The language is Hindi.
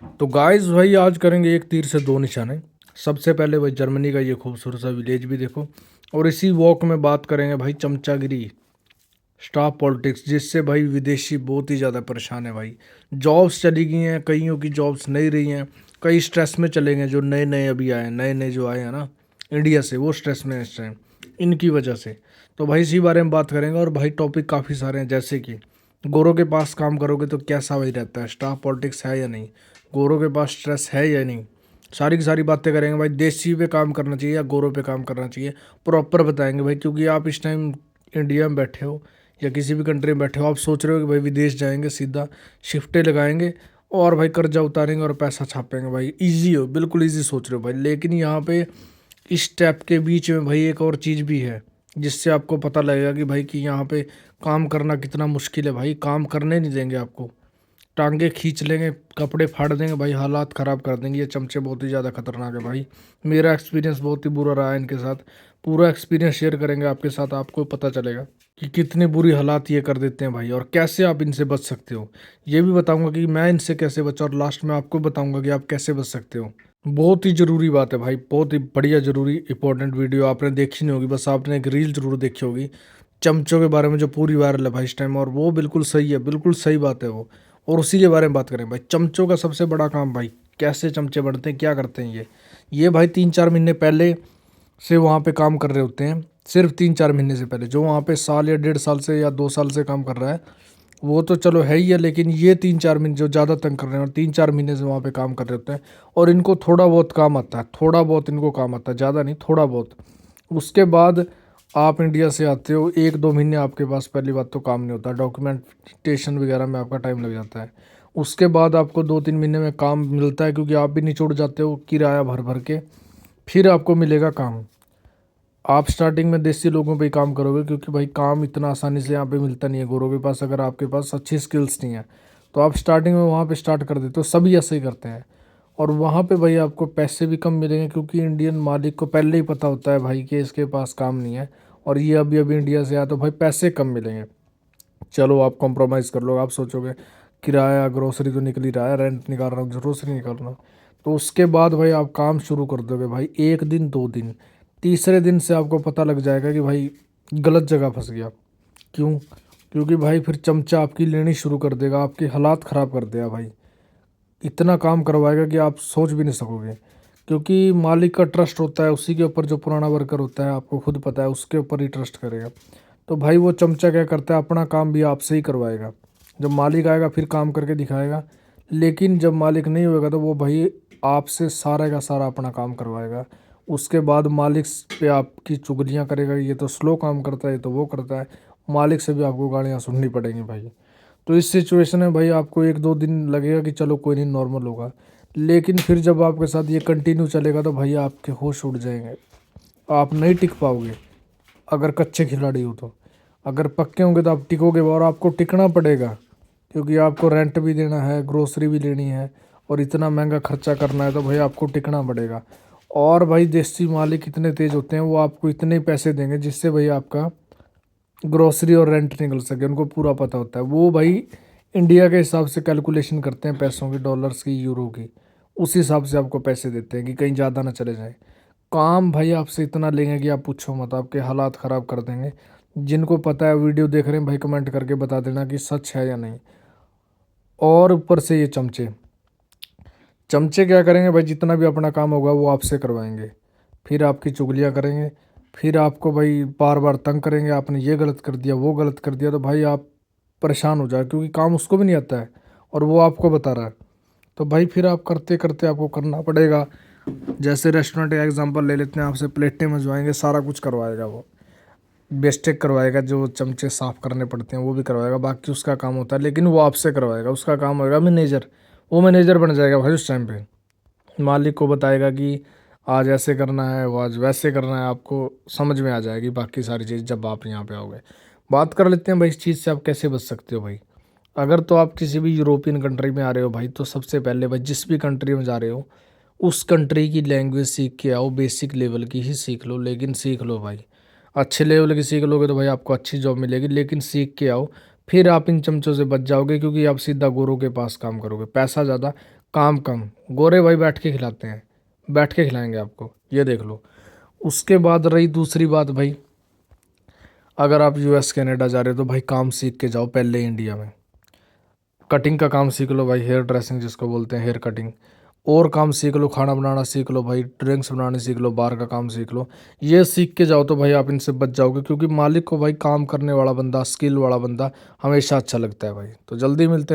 तो गाइस भाई आज करेंगे एक तीर से दो निशाने। सबसे पहले भाई जर्मनी का ये खूबसूरत सा विलेज भी देखो, और इसी वॉक में बात करेंगे भाई चमचागिरी, स्टाफ पॉलिटिक्स, जिससे भाई विदेशी बहुत ही ज़्यादा परेशान है भाई। जॉब्स चली गई हैं, कईयों की जॉब्स नहीं रही हैं, कई स्ट्रेस में चले गए, जो नए नए अभी आए हैं, नए नए जो आए हैं ना इंडिया से, वो स्ट्रेस में हैं इस टाइम इनकी वजह से। तो भाई इसी बारे में बात करेंगे। और भाई टॉपिक काफ़ी सारे हैं, जैसे कि गोरों के पास काम करोगे तो कैसा वही रहता है, स्टाफ पॉलिटिक्स है या नहीं, गोरों के पास स्ट्रेस है या नहीं, सारी की सारी बातें करेंगे भाई। देसी पे काम करना चाहिए या गोरों पे काम करना चाहिए, प्रॉपर बताएंगे भाई। क्योंकि आप इस टाइम इंडिया में बैठे हो या किसी भी कंट्री में बैठे हो, आप सोच रहे हो कि भाई विदेश जाएंगे, सीधा शिफ्टें लगाएंगे और भाई कर्जा उतारेंगे और पैसा छापेंगे, भाई इजी हो, बिल्कुल इजी सोच रहे हो भाई। लेकिन यहाँ पे इस स्टेप के बीच में भाई एक और चीज़ भी है, जिससे आपको पता लगेगा कि भाई कि यहाँ पे काम करना कितना मुश्किल है भाई। काम करने नहीं देंगे आपको, टांगे खींच लेंगे, कपड़े फाड़ देंगे भाई, हालात ख़राब कर देंगे। ये चमचे बहुत ही ज़्यादा खतरनाक है भाई। मेरा एक्सपीरियंस बहुत ही बुरा रहा है इनके साथ। पूरा एक्सपीरियंस शेयर करेंगे आपके साथ, आपको पता चलेगा कि कितनी बुरी हालात ये कर देते हैं भाई, और कैसे आप इनसे बच सकते हो। ये भी बताऊंगा कि मैं इनसे कैसे बचा, और लास्ट में आपको बताऊंगा कि आप कैसे बच सकते हो। बहुत ही ज़रूरी बात है भाई, बहुत ही बढ़िया ज़रूरी इंपॉर्टेंट वीडियो आपने देखी नहीं होगी, बस आपने एक रील ज़रूर देखी होगी चमचों के बारे में, जो पूरी वायरल है भाई इस टाइम, और वो बिल्कुल सही है, बिल्कुल सही बात है वो। और उसी के बारे में बात करें भाई। चमचों का सबसे बड़ा काम भाई, कैसे चमचे बनते हैं, क्या करते हैं ये भाई 3-4 महीने पहले से वहाँ पे काम कर रहे होते हैं। सिर्फ 3-4 महीने से पहले, जो वहाँ पे साल या 1.5 साल से या 2 साल से काम कर रहा है वो तो चलो है ही है, लेकिन ये 3-4 महीने जो ज़्यादा तंग कर रहे हैं और 3-4 महीने से वहाँ पे काम कर रहे होते हैं, और इनको थोड़ा बहुत काम आता है, थोड़ा बहुत इनको काम आता है, ज़्यादा नहीं, थोड़ा बहुत। उसके बाद आप इंडिया से आते हो, 1-2 महीने आपके पास पहली बात तो काम नहीं होता, डॉक्यूमेंटेशन वगैरह में आपका टाइम लग जाता है। उसके बाद आपको 2-3 महीने में काम मिलता है, क्योंकि आप भी निचोड़ जाते हो किराया भर भर के, फिर आपको मिलेगा काम। आप स्टार्टिंग में देसी लोगों पे ही काम करोगे, क्योंकि भाई काम इतना आसानी से यहाँ पे मिलता नहीं है गोरों के पास, अगर आपके पास अच्छी स्किल्स नहीं है तो आप स्टार्टिंग में वहाँ पे स्टार्ट कर देते हो, सभी ऐसे ही करते हैं। और वहाँ पे भाई आपको पैसे भी कम मिलेंगे, क्योंकि इंडियन मालिक को पहले ही पता होता है भाई कि इसके पास काम नहीं है, और ये अभी अभी इंडिया से आया, तो भाई पैसे कम मिलेंगे। चलो आप कॉम्प्रोमाइज़ कर लो, आप सोचोगे किराया ग्रोसरी तो निकल ही रहा है, रेंट निकाल रहा हूँ, ग्रोसरी निकाल रहा हूँ, तो उसके बाद भाई आप काम शुरू कर दोगे भाई। 1 दिन 2 दिन, तीसरे दिन से आपको पता लग जाएगा कि भाई गलत जगह फंस गया। क्यों? क्योंकि भाई फिर चमचा आपकी लेनी शुरू कर देगा, आपके हालात ख़राब कर देगा भाई, इतना काम करवाएगा कि आप सोच भी नहीं सकोगे। क्योंकि मालिक का ट्रस्ट होता है उसी के ऊपर, जो पुराना वर्कर होता है आपको खुद पता है, उसके ऊपर ही ट्रस्ट करेगा। तो भाई वो चमचा क्या करता है, अपना काम भी आपसे ही करवाएगा। जब मालिक आएगा फिर काम करके दिखाएगा, लेकिन जब मालिक नहीं होएगा तो वो भाई आपसे सारा का सारा अपना काम करवाएगा। उसके बाद मालिक पे आपकी चुगलियाँ करेगा, ये तो स्लो काम करता है, ये तो वो करता है। मालिक से भी आपको गालियाँ सुननी पड़ेंगी भाई। तो इस सिचुएशन में भाई आपको 1-2 दिन लगेगा कि चलो कोई नहीं, नॉर्मल होगा, लेकिन फिर जब आपके साथ ये कंटिन्यू चलेगा तो भाई आपके होश उड़ जाएंगे, आप नहीं टिक पाओगे। अगर कच्चे खिलाड़ी हो तो, अगर पक्के होंगे तो आप टिकोगे, और आपको टिकना पड़ेगा, क्योंकि आपको रेंट भी देना है, ग्रोसरी भी लेनी है, और इतना महंगा खर्चा करना है, तो भाई आपको टिकना पड़ेगा। और भाई देसी मालिक इतने तेज़ होते हैं, वो आपको इतने पैसे देंगे जिससे भाई आपका ग्रोसरी और रेंट निकल सके, उनको पूरा पता होता है। वो भाई इंडिया के हिसाब से कैलकुलेशन करते हैं पैसों की, डॉलर्स की, यूरो की, उस हिसाब से आपको पैसे देते हैं कि कहीं ज़्यादा ना चले जाए। काम भाई आपसे इतना लेंगे कि आप पूछो मत, आपके हालात ख़राब कर देंगे। जिनको पता है, वीडियो देख रहे हैं भाई, कमेंट करके बता देना कि सच है या नहीं। और ऊपर से ये चमचे, चमचे क्या करेंगे भाई, जितना भी अपना काम होगा वो आपसे करवाएंगे, फिर आपकी चुगलियाँ करेंगे, फिर आपको भाई बार बार तंग करेंगे, आपने ये गलत कर दिया, वो गलत कर दिया, तो भाई आप परेशान हो जाए, क्योंकि काम उसको भी नहीं आता है और वो आपको बता रहा है। तो भाई फिर आप करते करते आपको करना पड़ेगा। जैसे रेस्टोरेंट का एग्जांपल ले लेते हैं, आपसे प्लेटें मंजवाएंगे, सारा कुछ करवाएगा वो, बेस्टेक करवाएगा, जो चमचे साफ़ करने पड़ते हैं वो भी करवाएगा, बाकी उसका काम होता है, लेकिन वो आपसे करवाएगा। उसका काम होगा मैनेजर, वो मैनेजर बन जाएगा भाई उस टाइम पे। मालिक को बताएगा कि आज ऐसे करना है, वो आज वैसे करना है, आपको समझ में आ जाएगी बाकी सारी चीज़ जब आप यहाँ पे आओगे। बात कर लेते हैं भाई इस चीज़ से आप कैसे बच सकते हो भाई। अगर तो आप किसी भी यूरोपियन कंट्री में आ रहे हो भाई, तो सबसे पहले भाई जिस भी कंट्री में जा रहे हो उस कंट्री की लैंग्वेज सीख के आओ, बेसिक लेवल की ही सीख लो, लेकिन सीख लो भाई। अच्छे लेवल की सीख लोगे तो भाई आपको अच्छी जॉब मिलेगी, लेकिन सीख के आओ, फिर आप इन चमचों से बच जाओगे, क्योंकि आप सीधा गोरों के पास काम करोगे, पैसा ज़्यादा, काम कम, गोरे भाई बैठ के खिलाते हैं, बैठ के खिलाएंगे आपको, ये देख लो। उसके बाद रही दूसरी बात भाई, अगर आप यूएस कनाडा जा रहे हो तो भाई काम सीख के जाओ पहले इंडिया में। कटिंग का काम सीख लो भाई, हेयर ड्रेसिंग जिसको बोलते हैं, हेयर कटिंग। और काम सीख लो, खाना बनाना सीख लो भाई, ड्रिंक्स बनाने सीख लो, बार का काम सीख लो। ये सीख के जाओ तो भाई आप इनसे बच जाओगे, क्योंकि मालिक को भाई काम करने वाला बंदा, स्किल वाला बंदा हमेशा अच्छा लगता है भाई। तो जल्दी मिलते हैं।